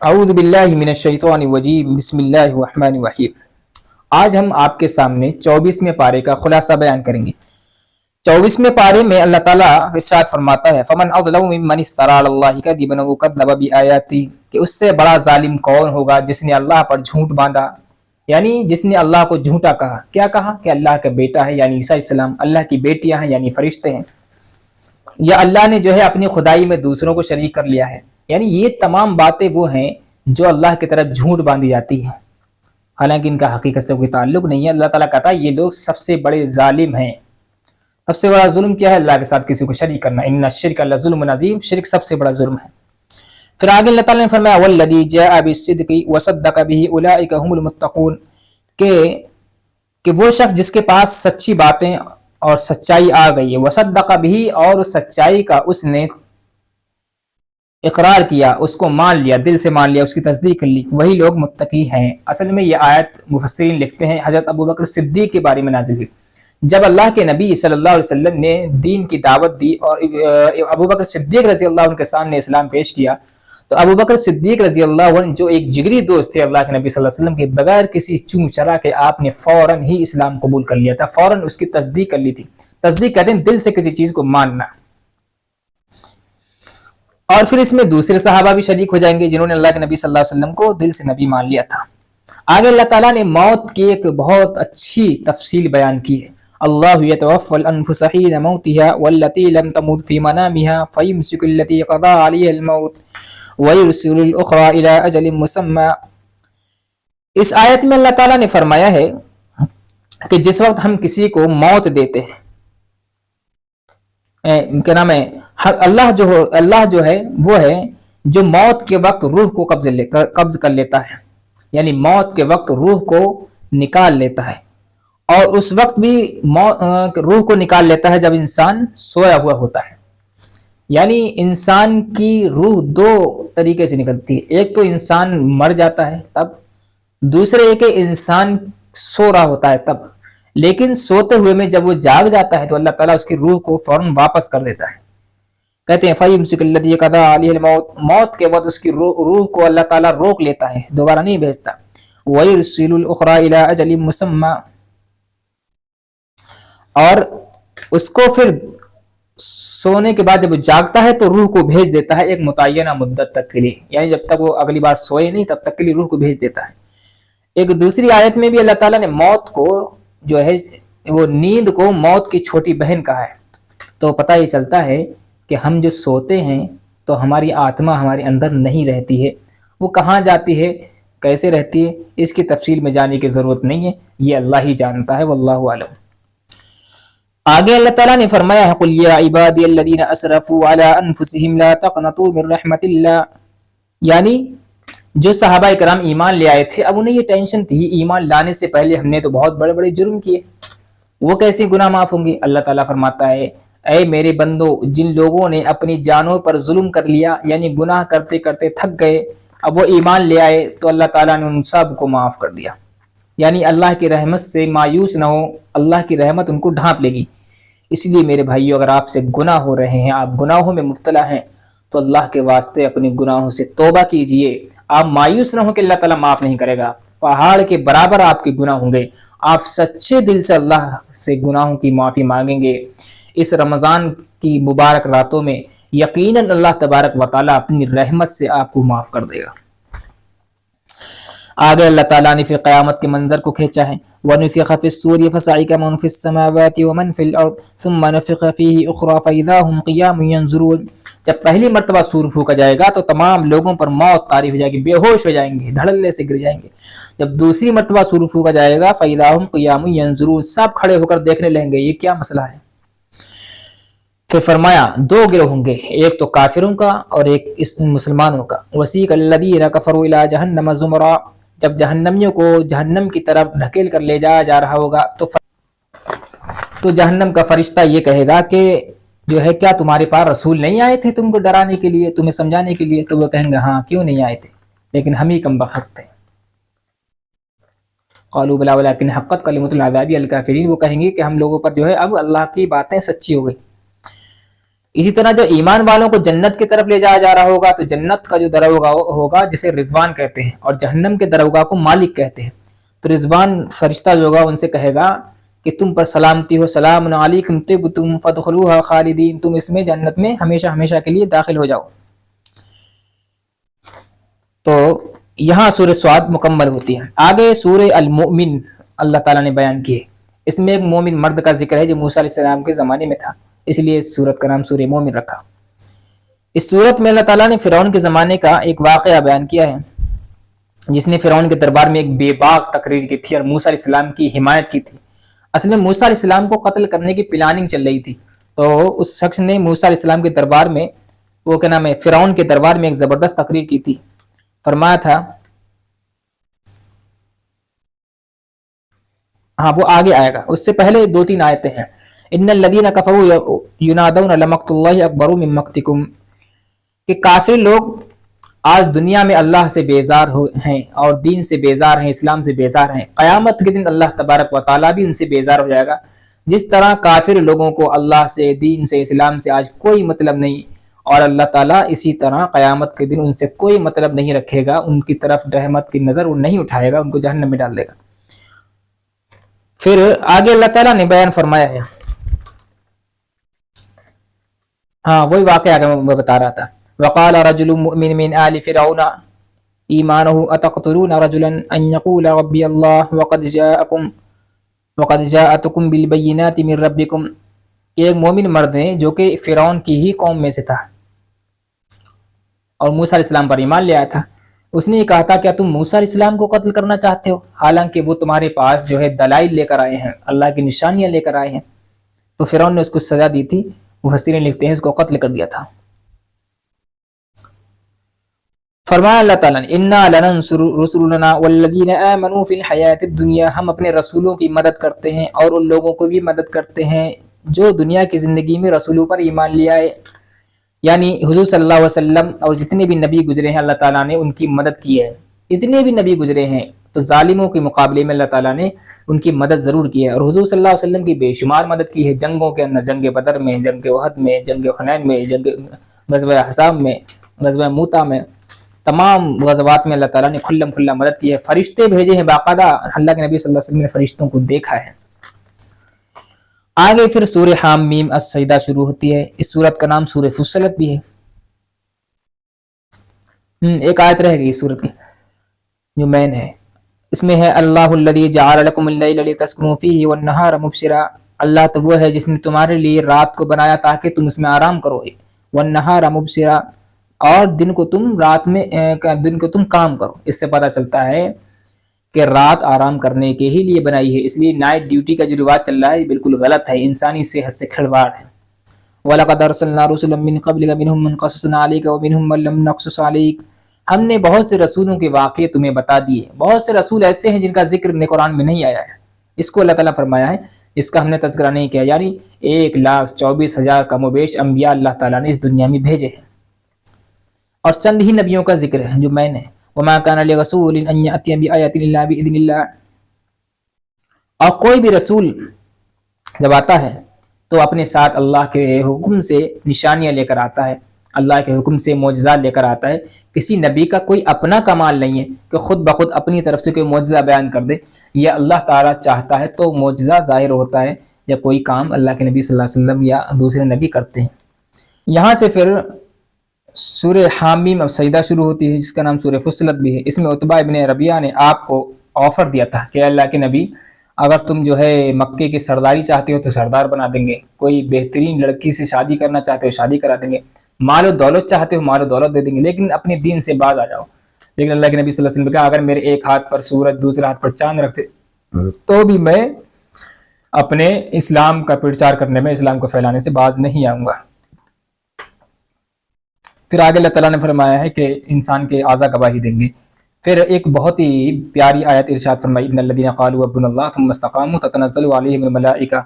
اعوذ باللہ من الشیطان الرجیم بسم اللہ الرحمن الرحیم۔ آج ہم آپ کے سامنے 24ویں پارے کا خلاصہ بیان کریں گے۔ 24ویں پارے میں اللہ تعالیٰ ارشاد فرماتا ہے فمن اظلم ممن افترى علی اللہ کذبا وکذب بآیاتہ، کہ اس سے بڑا ظالم کون ہوگا جس نے اللہ پر جھوٹ باندھا، یعنی جس نے اللہ کو جھوٹا کہا۔ کیا کہا؟ کہ اللہ کا بیٹا ہے یعنی عیسیٰ علیہ السلام، اللہ کی بیٹیاں ہیں یعنی فرشتے ہیں، یا اللہ نے جو ہے اپنی خدائی میں دوسروں کو شریک کر لیا ہے۔ یعنی یہ تمام باتیں وہ ہیں جو اللہ کی طرف جھوٹ باندھی جاتی ہیں، حالانکہ ان کا حقیقت سے کوئی تعلق نہیں ہے۔ اللہ تعالیٰ کہتا ہے یہ لوگ سب سے بڑے ظالم ہیں۔ سب سے بڑا ظلم کیا ہے؟ اللہ کے ساتھ کسی کو شریک کرنا۔ ان الشرک لظلم عظیم، شرک سب سے بڑا ظلم ہے۔ پھر آگے اللہ تعالیٰ نے فرمایا والذی جاء بالصدق وصدق به اولئک هم المتقون، کہ وہ شخص جس کے پاس سچی باتیں اور سچائی آ گئی ہے، وصدق به، اور اس سچائی کا اس نے اقرار کیا، اس کو مان لیا، دل سے مان لیا، اس کی تصدیق کر لی، وہی لوگ متقی ہیں۔ اصل میں یہ آیت مفسرین لکھتے ہیں حضرت ابوبکر صدیق کے بارے میں نازل ہوئی۔ جب اللہ کے نبی صلی اللہ علیہ وسلم نے دین کی دعوت دی اور ابوبکر صدیق رضی اللہ عنہ کے سامنے اسلام پیش کیا، تو ابوبکر صدیق رضی اللہ عنہ جو ایک جگری دوست تھے اللہ کے نبی صلی اللہ علیہ وسلم کے، بغیر کسی چوں چرا کے آپ نے فوراً ہی اسلام قبول کر لیا تھا، فوراً اس کی تصدیق کر لی تھی۔ تصدیق کہتے ہیں دل سے کسی چیز کو ماننا۔ اور پھر اس میں دوسرے صحابہ بھی شریک ہو جائیں گے جنہوں نے اللہ کے نبی صلی اللہ علیہ وسلم کو دل سے نبی مان لیا تھا۔ آگے اللہ تعالیٰ نے موت کی ایک بہت اچھی تفصیل بیان کی ہے۔ اللہ یتوفی الانفس حین موتها واللتی لم تمت فی منامها فیمسک التی قضى علیها الموت ویرسل الاخرى الی اجل مسمى۔ اس آیت میں اللہ تعالیٰ نے فرمایا ہے کہ جس وقت ہم کسی کو موت دیتے ہیں، کیا نام ہے، اللہ جو ہے وہ ہے جو موت کے وقت روح کو قبض کر لیتا ہے، یعنی موت کے وقت روح کو نکال لیتا ہے، اور اس وقت بھی روح کو نکال لیتا ہے جب انسان سویا ہوا ہوتا ہے۔ یعنی انسان کی روح دو طریقے سے نکلتی ہے، ایک تو انسان مر جاتا ہے تب، دوسرے ایک انسان سو رہا ہوتا ہے تب۔ لیکن سوتے ہوئے میں جب وہ جاگ جاتا ہے تو اللہ تعالیٰ اس کی روح کو فوراً واپس کر دیتا ہے۔ کہتے ہیں فَيُمْسِكُ الَّذِي قَضَىٰ عَلَيْهِ الْمَوْتَ، موت کے بعد اس کی روح کو اللہ تعالیٰ روک لیتا ہے، دوبارہ نہیں بھیجتا۔ وَيُرْسِلُ الْأُخْرَىٰ إِلَىٰ أَجَلٍ مُّسَمًّى، اور اس کو پھر سونے کے بعد جب وہ جاگتا ہے تو روح کو بھیج دیتا ہے ایک متعینہ مدت تک کے لیے، یعنی جب تک وہ اگلی بار سوئے نہیں تب تک کے لیے روح کو بھیج دیتا ہے۔ ایک دوسری آیت میں بھی اللہ تعالیٰ نے موت کو جو ہے وہ نیند کو موت کی چھوٹی بہن کہا ہے۔ تو پتہ یہ چلتا ہے کہ ہم جو سوتے ہیں تو ہماری آتما ہمارے اندر نہیں رہتی ہے، وہ کہاں جاتی ہے، کیسے رہتی ہے، اس کی تفصیل میں جانے کی ضرورت نہیں ہے، یہ اللہ ہی جانتا ہے، واللہ اعلم۔ آگے اللہ تعالیٰ نے فرمایا ہے قُلْ يَا عِبَادِيَ الَّذِينَ أَسْرَفُوا عَلَىٰ أَنفُسِهِمْ لَا تَقْنَطُوا مِن رَحْمَةِ اللَّهِ، یعنی جو صحابہ کرام ایمان لے آئے تھے، اب انہیں یہ ٹینشن تھی ایمان لانے سے پہلے ہم نے تو بہت بڑے بڑے جرم کیے، وہ کیسے گناہ معاف ہوں گے؟ اللہ تعالیٰ فرماتا ہے اے میرے بندو، جن لوگوں نے اپنی جانوں پر ظلم کر لیا، یعنی گناہ کرتے کرتے تھک گئے، اب وہ ایمان لے آئے تو اللہ تعالیٰ نے ان سب کو معاف کر دیا۔ یعنی اللہ کی رحمت سے مایوس نہ ہو، اللہ کی رحمت ان کو ڈھانپ لے گی۔ اس لیے میرے بھائیو، اگر آپ سے گناہ ہو رہے ہیں، آپ گناہوں میں مبتلا ہیں، تو اللہ کے واسطے اپنے گناہوں سے توبہ کیجئے۔ آپ مایوس نہ ہو کہ اللہ تعالیٰ معاف نہیں کرے گا، پہاڑ کے برابر آپ کے گناہ ہوں گے، آپ سچے دل سے اللہ سے گناہوں کی معافی مانگیں گے اس رمضان کی مبارک راتوں میں، یقیناً اللہ تبارک و تعالیٰ اپنی رحمت سے آپ کو معاف کر دے گا۔ آگے اللہ تعالیٰ نے پھر قیامت کے منظر کو کھینچا ہے وَنُفِخَ فِي الصُّورِ فَصَعِقَ مَن فِي السَّمَاوَاتِ وَمَن فِي الْأَرْضِ ثُمَّ نُفِخَ فِيهِ أُخْرَىٰ فَإِذَا هُمْ قِيَامٌ يَنظُرُونَ۔ جب پہلی مرتبہ سور پھونکا جائے گا تو تمام لوگوں پر موت طاری ہو جائے گی، بے ہوش ہو جائیں گے، دھڑلے سے گر جائیں گے۔ جب دوسری مرتبہ سور پھونکا جائے گا فَإِذَا هُمْ قِيَامٌ يَنظُرُونَ، سب کھڑے ہو کر دیکھنے لگیں گے یہ کیا مسئلہ ہے۔ پھر فرمایا دو گروہ ہوں گے، ایک تو کافروں کا اور ایک مسلمانوں کا۔ وَسِيقَ الَّذِينَ كَفَرُوا إِلَىٰ جَهَنَّمَ زُمَرًا، جب جہنمیوں کو جہنم کی طرف ڈھکیل کر لے جایا جا رہا ہوگا تو جہنم کا فرشتہ یہ کہے گا کہ جو ہے کیا تمہارے پاس رسول نہیں آئے تھے تم کو ڈرانے کے لیے، تمہیں سمجھانے کے لیے؟ تو وہ کہیں گے ہاں کیوں نہیں آئے تھے، لیکن ہم ہی کم بخت تھے۔ قالوا بلا ولكن حقت کلمۃ العذاب علی الکافرین، وہ کہیں گے کہ ہم لوگوں پر جو ہے اب اللہ کی باتیں سچی ہو گئی۔ اسی طرح جو ایمان والوں کو جنت کی طرف لے جایا جا رہا ہوگا تو جنت کا جو دروگاہ ہوگا جسے رضوان کہتے ہیں، اور جہنم کے دروگاہ کو مالک کہتے ہیں. تو رضوان فرشتہ جو ہوگا ان سے کہے گا کہ تم پر سلامتی ہو، سلام علیکم طبتم فادخلوها خالدین، تم اس میں جنت میں ہمیشہ ہمیشہ کے لیے داخل ہو جاؤ. تو یہاں سورہ سعد مکمل ہوتی ہے. آگے سورہ المؤمن اللہ تعالیٰ نے بیان کی ہے. اس میں ایک مومن مرد کا ذکر ہے جو موسیٰ علیہ السلام کے زمانے میں تھا، اس لیے اس سورت کا نام سورہ مومن رکھا. اس سورت میں اللہ تعالیٰ نے فرعون کے زمانے کا ایک واقعہ بیان کیا ہے جس نے فرعون کے دربار میں ایک بے باک تقریر کی تھی اور موسیٰ علیہ السلام کی حمایت کی تھی. اصل میں موسیٰ علیہ السلام کو قتل کرنے کی پلاننگ چل رہی تھی، تو اس شخص نے موسیٰ علیہ السلام کے دربار میں وہ کیا نام ہے فرعون کے دربار میں ایک زبردست تقریر کی تھی. فرمایا تھا، ہاں وہ آگے آئے گا، اس سے پہلے 2-3 آیتیں ہیں. ان الذین کفروا ینادون لمقت اللہ اکبر من مقتکم، کہ کافر لوگ آج دنیا میں اللہ سے بیزار ہیں اور دین سے بیزار ہیں، اسلام سے بیزار ہیں. قیامت کے دن اللہ تبارک و تعالیٰ بھی ان سے بیزار ہو جائے گا. جس طرح کافر لوگوں کو اللہ سے، دین سے، اسلام سے آج کوئی مطلب نہیں، اور اللہ تعالیٰ اسی طرح قیامت کے دن ان سے کوئی مطلب نہیں رکھے گا، ان کی طرف رحمت کی نظر وہ نہیں اٹھائے گا، ان کو جہنم میں ڈال دے گا. پھر آگے اللہ تعالیٰ نے بیان فرمایا ہے، ہاں وہی واقعہ آگے میں بتا رہا تھا. وقال رجل مؤمن من آل فرعون ایمانه اتقتلون رجلا ان يقول ربي الله وقد جاءتكم بالبينات من ربكم، ایک مومن مرد ہے جو کہ فرعون کی ہی قوم میں سے تھا اور موسیٰ علیہ السلام پر ایمان لے آیا تھا. اس نے یہ کہا تھا کیا تم موسیٰ علیہ السلام کو قتل کرنا چاہتے ہو، حالانکہ وہ تمہارے پاس جو ہے دلائل لے کر آئے ہیں، اللہ کی نشانیاں لے کر آئے ہیں. تو فرعون نے اس کو سزا دی تھی، مفسرین لکھتے ہیں اس کو قتل کر دیا تھا. فرمایا اللہ تعالیٰ نے انا لننصر رسلنا والذین آمنوا فی الحیات الدنیا، ہم اپنے رسولوں کی مدد کرتے ہیں اور ان لوگوں کو بھی مدد کرتے ہیں جو دنیا کی زندگی میں رسولوں پر ایمان لے آئے. یعنی حضور صلی اللہ علیہ وسلم اور جتنے بھی نبی گزرے ہیں اللہ تعالیٰ نے ان کی مدد کی ہے. اتنے بھی نبی گزرے ہیں تو ظالموں کے مقابلے میں اللہ تعالیٰ نے ان کی مدد ضرور کی ہے، اور حضور صلی اللہ علیہ وسلم کی بے شمار مدد کی ہے جنگوں کے اندر، جنگ بدر میں، جنگ احد میں، جنگ حنین میں، غزوہ احزاب میں، غزوہ موتا میں، تمام غزوات میں اللہ تعالیٰ نے کھلم کھلا مدد کی ہے. فرشتے بھیجے ہیں باقاعدہ، اللہ کے نبی صلی اللہ علیہ وسلم نے فرشتوں کو دیکھا ہے. آگے پھر سورہ حام میم السجدہ شروع ہوتی ہے. اس سورت کا نام سورہ فصلت بھی ہے. ایک آیت رہ گئی سورت کی جو مین ہے، اس میں ہے اللہ الذی جعل لکم اللیل لتسکنوا فیہ والنہار مبصرا، اللہ تو وہ ہے جس نے تمہارے لیے رات کو بنایا تاکہ تم اس میں آرام کرو، والنہار مبصرا، اور دن کو تم کام کرو. اس سے پتہ چلتا ہے کہ رات آرام کرنے کے ہی لیے بنائی ہے، اس لیے نائٹ ڈیوٹی کا جو رواج چل رہا ہے بالکل غلط ہے، انسانی صحت سے کھلواڑ ہے. وَلَقَدْ أَرْسَلْنَا رُسُلًا مِّن قَبْلِكَ مِنْهُم مَّن قَصَصْنَا عَلَيْكَ وَمِنْهُم مَّن لَّمْ نَقْصُصْ عَلَيْكَ، ہم نے بہت سے رسولوں کے واقعے تمہیں بتا دیے. بہت سے رسول ایسے ہیں جن کا ذکر قرآن میں نہیں آیا ہے، اس کو اللہ تعالیٰ فرمایا ہے، اس کا ہم نے تذکرہ نہیں کیا. یعنی 1,24,000 کم و بیش انبیاء اللہ تعالیٰ نے اس دنیا میں بھیجے ہیں، اور چند ہی نبیوں کا ذکر ہے جو میں نے وما كان لرسول ان ياتي بآيات الا باذن الله، اور کوئی بھی رسول جب آتا ہے تو اپنے ساتھ اللہ کے حکم سے نشانیاں لے کر آتا ہے، اللہ کے حکم سے معجزات لے کر آتا ہے. کسی نبی کا کوئی اپنا کمال نہیں ہے کہ خود بخود اپنی طرف سے کوئی معجزہ بیان کر دے، یا اللہ تعالیٰ چاہتا ہے تو معجزہ ظاہر ہوتا ہے، یا کوئی کام اللہ کے نبی صلی اللہ علیہ وسلم یا دوسرے نبی کرتے ہیں. یہاں سے پھر سورہ حامیم اب سجدہ شروع ہوتی ہے جس کا نام سورہ فصلت بھی ہے. اس میں عتبہ ابن ربیعہ نے آپ کو آفر دیا تھا کہ اللہ کے نبی اگر تم جو ہے مکے کی سرداری چاہتے ہو تو سردار بنا دیں گے، کوئی بہترین لڑکی سے شادی کرنا چاہتے ہو شادی کرا دیں گے، مال و دولت چاہتے ہو مال و دولت دے دیں گے، لیکن اپنے دین سے باز آ جاؤ. لیکن اللہ کے نبی صلی اللہ علیہ وسلم نے کہا اگر میرے ایک ہاتھ پر سورج دوسرے ہاتھ پر چاند رکھتے تو بھی میں اپنے اسلام کا پرچار کرنے میں، اسلام کو پھیلانے سے باز نہیں آؤں گا. پھر آگے اللہ تعالیٰ نے فرمایا ہے کہ انسان کے اعضاء گواہی دیں گے. پھر ایک بہت ہی پیاری آیت ارشاد فرمائی ان الذین قالوا ربنا اللہ ثم استقاموا تتنزل علیہم الملائکہ،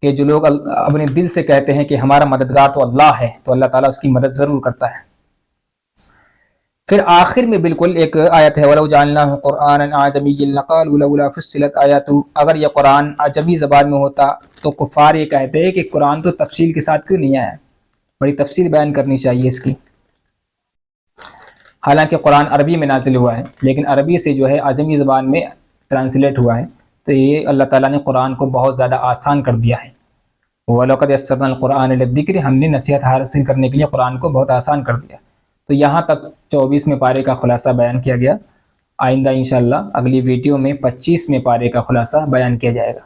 کہ جو لوگ اپنے دل سے کہتے ہیں کہ ہمارا مددگار تو اللہ ہے تو اللہ تعالیٰ اس کی مدد ضرور کرتا ہے. پھر آخر میں بالکل ایک آیت ہے وَلَوْ جَعَلْنَاهُ قُرْآنًا عَجَمِيًّا لَقَالُوا لَوْلَا فُصِّلَتْ آیَاتُهُ، اگر یہ قرآن عجمی زبان میں ہوتا تو کفار یہ کہتے ہیں کہ قرآن تو تفصیل کے ساتھ کیوں نہیں آیا. بڑی تفصیل بیان کرنی چاہیے اس کی. حالانکہ قرآن عربی میں نازل ہوا ہے لیکن عربی سے جو ہے اعظمی زبان میں ٹرانسلیٹ ہوا ہے، تو یہ اللہ تعالیٰ نے قرآن کو بہت زیادہ آسان کر دیا ہے. وَلَقَدْ يَسَّرْنَا الْقُرْآنَ لِلذِّكْرِ، ہم نے نصیحت حاصل کرنے کے لیے قرآن کو بہت آسان کر دیا. تو یہاں تک 24ویں پارے کا خلاصہ بیان کیا گیا. آئندہ انشاءاللہ اگلی ویڈیو میں 25ویں پارے کا خلاصہ بیان کیا جائے گا.